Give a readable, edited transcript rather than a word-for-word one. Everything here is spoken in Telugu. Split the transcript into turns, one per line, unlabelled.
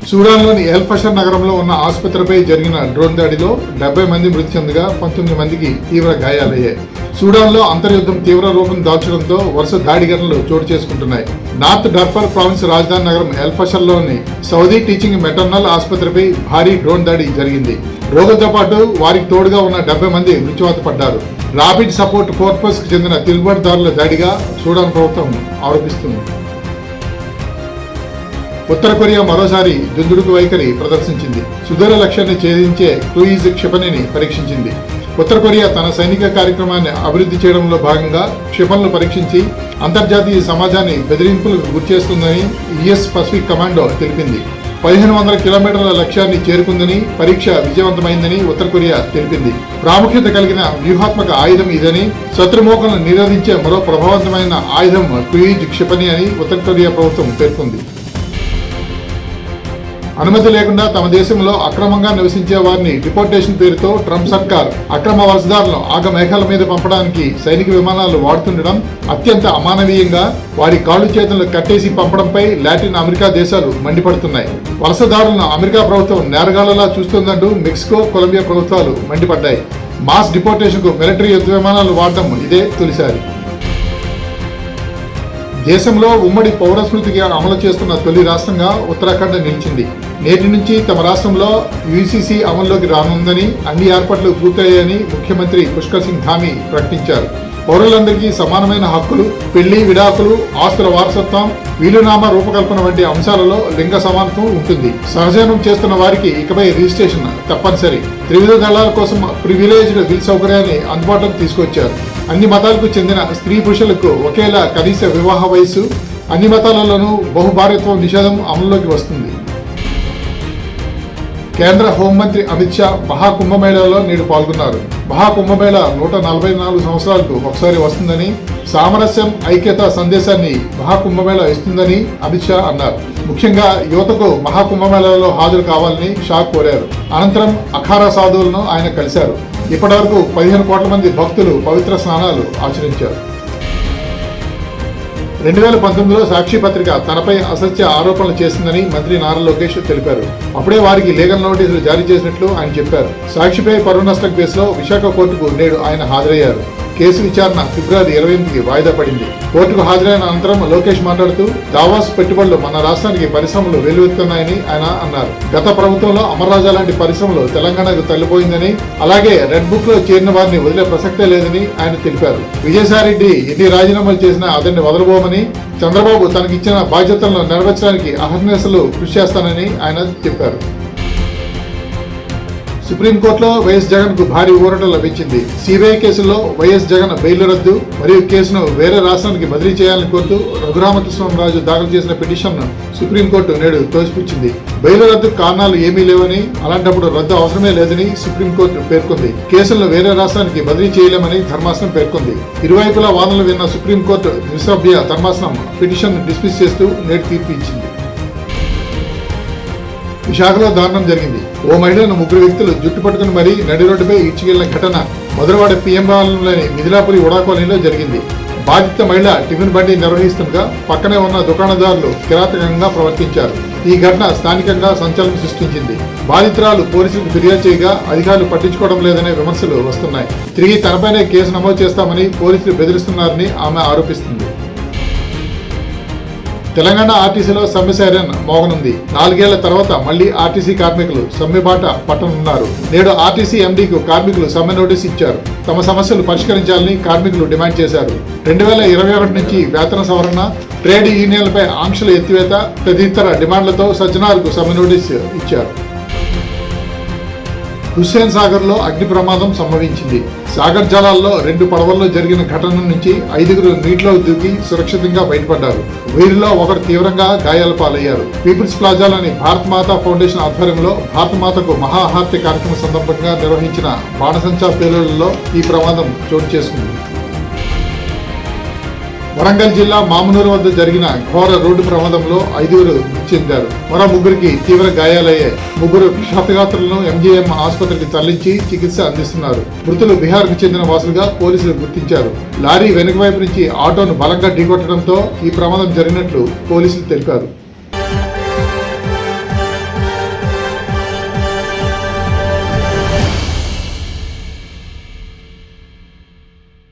సూడాన్లోని ఎల్ ఫషర్ నగరంలో ఉన్న ఆసుపత్రిపై జరిగిన డ్రోన్ దాడిలో 70 మంది మృతి చెందగా 19 మందికి తీవ్ర గాయాలయ్యాయి. సూడాన్లో అంతర్యుద్ధం తీవ్ర రూపం దాల్చడంతో వరుస దాడి ఘటనలు చోటు చేసుకుంటున్నాయి. నార్త్ డార్ఫర్ ప్రావిన్స్ రాజధాని నగరం ఎల్ ఫషర్లోని సౌదీ టీచింగ్ మెటర్నల్ ఆసుపత్రిపై భారీ డ్రోన్ దాడి జరిగింది. రోగులతో పాటు వారికి తోడుగా ఉన్న 70 మంది మృత్యువాత పడ్డారు. రాపిడ్ సపోర్ట్ ఫోర్స్ కు చెందిన తిరుగుబాటుదారుల దాడిగా సూడాన్ ప్రభుత్వం ఆరోపిస్తుంది. ఉత్తర కొరియా మరోసారి దుందుడుకు వైఖరి ప్రదర్శించింది. సుదూర లక్ష్యాన్ని ఛేదించే క్రూయిజ్ క్షిపణిని పరీక్షించింది. ఉత్తర కొరియా తన సైనిక కార్యక్రమాన్ని అభివృద్ధి చేయడంలో భాగంగా క్షిపణులు పరీక్షించి అంతర్జాతీయ సమాజాన్ని బెదిరింపులకు గురిచేస్తుందని యుఎస్ పసిఫిక్ కమాండో తెలిపింది. 1500 కిలోమీటర్ల లక్ష్యాన్ని చేరుకుందని, పరీక్ష విజయవంతమైందని ఉత్తర కొరియా తెలిపింది. ప్రాముఖ్యత కలిగిన వ్యూహాత్మక ఆయుధం ఇదని, శత్రుమోకలను నిరోధించే మరో ప్రభావవంతమైన ఆయుధం క్రూయిజ్ క్షిపణి అని ఉత్తర కొరియా ప్రభుత్వం పేర్కొంది. అనుమతి లేకుండా తమ దేశంలో అక్రమంగా నివసించే వారిని డిపోర్టేషన్ పేరుతో ట్రంప్ సర్కార్ అక్రమ వలసదారులను ఆగమేఘాల మీద పంపడానికి సైనిక విమానాలు వాడుతుండడం అత్యంత అమానవీయంగా, వారి కాళ్ళు చేతులను కట్టేసి పంపడంపై లాటిన్ అమెరికా దేశాలు మండిపడుతున్నాయి. వలసదారులను అమెరికా ప్రభుత్వం నేరగాళ్లలా చూస్తోందంటూ మెక్సికో, కొలంబియా ప్రభుత్వాలు మండిపడ్డాయి. మాస్ డిపోర్టేషన్ కు మిలిటరీ యుద్ధ విమానాలు వాడడం ఇదే తొలిసారి. దేశంలో ఉమ్మడి పౌర స్మృతికి అమలు చేస్తున్న తొలి రాష్ట్రంగా ఉత్తరాఖండ్ నిలిచింది. నేటి నుంచి తమ రాష్ట్రంలో యూసీసీ అమల్లోకి రానుందని, అన్ని ఏర్పాట్లు పూర్తయ్యాయని ముఖ్యమంత్రి పుష్కర్ సింగ్ ధామీ ప్రకటించారు. పౌరులందరికీ సమానమైన హక్కులు, పెళ్లి, విడాకులు, ఆస్తుల వారసత్వం, వీలునామా రూపకల్పన వంటి అంశాలలో లింగ సమానత్వం ఉంటుంది. సహజీవనం చేస్తున్న వారికి ఇకపై రిజిస్ట్రేషన్ తప్పనిసరి. త్రివిధ దళాల కోసం ప్రివిలేజ్డ్ విల్ సౌకర్యాన్ని అందుబాటులోకి తీసుకొచ్చారు. అన్ని మతాలకు చెందిన స్త్రీ పురుషులకు ఒకేలా కనీస వివాహ వయస్సు, అన్ని మతాలలోనూ బహుభార్యత్వం నిషేధం అమల్లోకి వస్తుంది. కేంద్ర హోంమంత్రి అమిత్ షా మహాకుంభమేళాలో నేడు పాల్గొన్నారు. మహాకుంభమేళా 144 సంవత్సరాలకు ఒకసారి వస్తుందని, సామరస్యం, ఐక్యత సందేశాన్ని మహాకుంభమేళా ఇస్తుందని అమిత్ షా అన్నారు. ముఖ్యంగా యువతకు మహాకుంభమేళాలో హాజరు కావాలని షా కోరారు. అనంతరం అఖారా సాధువులను ఆయన కలిశారు. ఇప్పటివరకు 15 కోట్ల మంది భక్తులు పవిత్ర స్నానాలు ఆచరించారు. 2019లో సాక్షి పత్రిక తనపై అసత్య ఆరోపణలు చేసిందని మంత్రి నారా లోకేష్ తెలిపారు. అప్పుడే వారికి లీగల్ నోటీసులు జారీ చేసినట్లు ఆయన చెప్పారు. సాక్షిపై పరువు నష్టం కేసులో విశాఖ కోర్టుకు నేడు ఆయన హాజరయ్యారు. కేసు విచారణ ఫిబ్రవరి 28కి వాయిదా పడింది. కోర్టుకు హాజరైన అనంతరం లోకేష్ మాట్లాడుతూ, దావాస్ పెట్టుబడులు మన రాష్ట్రానికి పరిశ్రమలు వెల్లువెత్తున్నాయని ఆయన అన్నారు. గత ప్రభుత్వంలో అమర్రాజా లాంటి పరిశ్రమలు తెలంగాణకు తల్లిపోయిందని, అలాగే రెడ్ బుక్ లో చేరిన వారిని వదిలే ప్రసక్తే లేదని ఆయన తెలిపారు. విజయసాయిరెడ్డి ఎన్ని రాజీనామాలు చేసినా అతన్ని వదలబోమని, చంద్రబాబు తనకిచ్చిన బాధ్యతలను నెరవేర్చడానికి అహర్నిశలు కృషి చేస్తానని ఆయన చెప్పారు. సుప్రీంకోర్టులో వైఎస్ జగన్ కు భారీ ఊరట లభించింది. సిబిఐ కేసులో వైఎస్ జగన్ బెయిల్ రద్దు మరియు కేసును వేరే రాష్ట్రానికి బదిలీ చేయాలని కోరుతూ రఘురామకృష్ణరాజు దాఖలు చేసిన పిటిషన్ను సుప్రీంకోర్టు నేడు తోసిపుచ్చింది. బెయిల్ రద్దు కారణాలు ఏమీ లేవని, అలాంటప్పుడు రద్దు అవసరమే లేదని సుప్రీంకోర్టు పేర్కొంది. కేసులను వేరే రాష్ట్రానికి బదిలీ చేయలేమని ధర్మాసనం పేర్కొంది. ఇరువైపులా వాదనలు విన్న సుప్రీంకోర్టు ద్విసభ్య ధర్మాసనం పిటిషన్ డిస్మిస్ చేస్తూ నేడు తీర్పు ఇచ్చింది. విశాఖలో దారుణం జరిగింది. ఓ మహిళను 3 వ్యక్తులు జుట్టు పట్టుకుని మరీ నడి రోడ్డుపై ఈడ్చుకెళ్లిన ఘటన మధురవాడ పిఎంలోని మిథిలాపురి ఉడా కాలనీలో జరిగింది. బాధిత మహిళ టిఫిన్ బండి నిర్వహిస్తుండగా పక్కనే ఉన్న దుకాణదారులు కిరాతకంగా ప్రవర్తించారు. ఈ ఘటన స్థానికంగా సంచలనం సృష్టించింది. బాధితురాలు పోలీసులకు ఫిర్యాదు చేయగా అధికారులు పట్టించుకోవడం లేదనే విమర్శలు వస్తున్నాయి. తిరిగి తనపైనే కేసు నమోదు చేస్తామని పోలీసులు బెదిరిస్తున్నారని ఆమె ఆరోపిస్తుంది. తెలంగాణ ఆర్టీసీలో సమ్మె సైరన్ మోగనుంది. 4 ఏళ్ల తర్వాత మళ్లీ ఆర్టీసీ కార్మికులు సమ్మెబాట పట్టనున్నారు. నేడు ఆర్టీసీ ఎండీకు కార్మికులు సమ్మె నోటీసు ఇచ్చారు. తమ సమస్యలు పరిష్కరించాలని కార్మికులు డిమాండ్ చేశారు. 2021 నుంచి వేతన సవరణ, ట్రేడ్ యూనియన్లపై ఆంక్షలు ఎత్తివేత తదితర డిమాండ్లతో సజ్జనార్కు సమ్మె నోటీసు ఇచ్చారు. హుస్సేన్ సాగర్ లో అగ్ని ప్రమాదం సంభవించింది. సాగర్ జలాల్లో 2 పడవల్లో జరిగిన ఘటన నుంచి 5గురు నీటిలో దూకి సురక్షితంగా బయటపడ్డారు. వీరిలో ఒకరు తీవ్రంగా గాయాల పాలయ్యారు. పీపుల్స్ ప్లాజాలోని భారత్ మాతా ఫౌండేషన్ ఆధ్వర్యంలో భారత మాతకు మహాహారతి కార్యక్రమం సందర్భంగా నిర్వహించిన బాణసంచా పేలుళ్లలో ఈ ప్రమాదం చోటు చేసుకుంది. వరంగల్ జిల్లా మామునూరు వద్ద జరిగిన ఘోర రోడ్డు ప్రమాదంలో 5గురు మృతి చెందారు. మరో 3గురికి తీవ్ర గాయాలయ్యాయి. 3 క్షతగాత్రులను ఎంజీఎం ఆసుపత్రికి తరలించి చికిత్స అందిస్తున్నారు. మృతులు బీహార్కు చెందిన వాసులుగా పోలీసులు గుర్తించారు. లారీ వెనుక వైపు నుంచి ఆటోను బలంగా ఢీకొట్టడంతో ఈ ప్రమాదం జరిగినట్లు పోలీసులు తెలిపారు.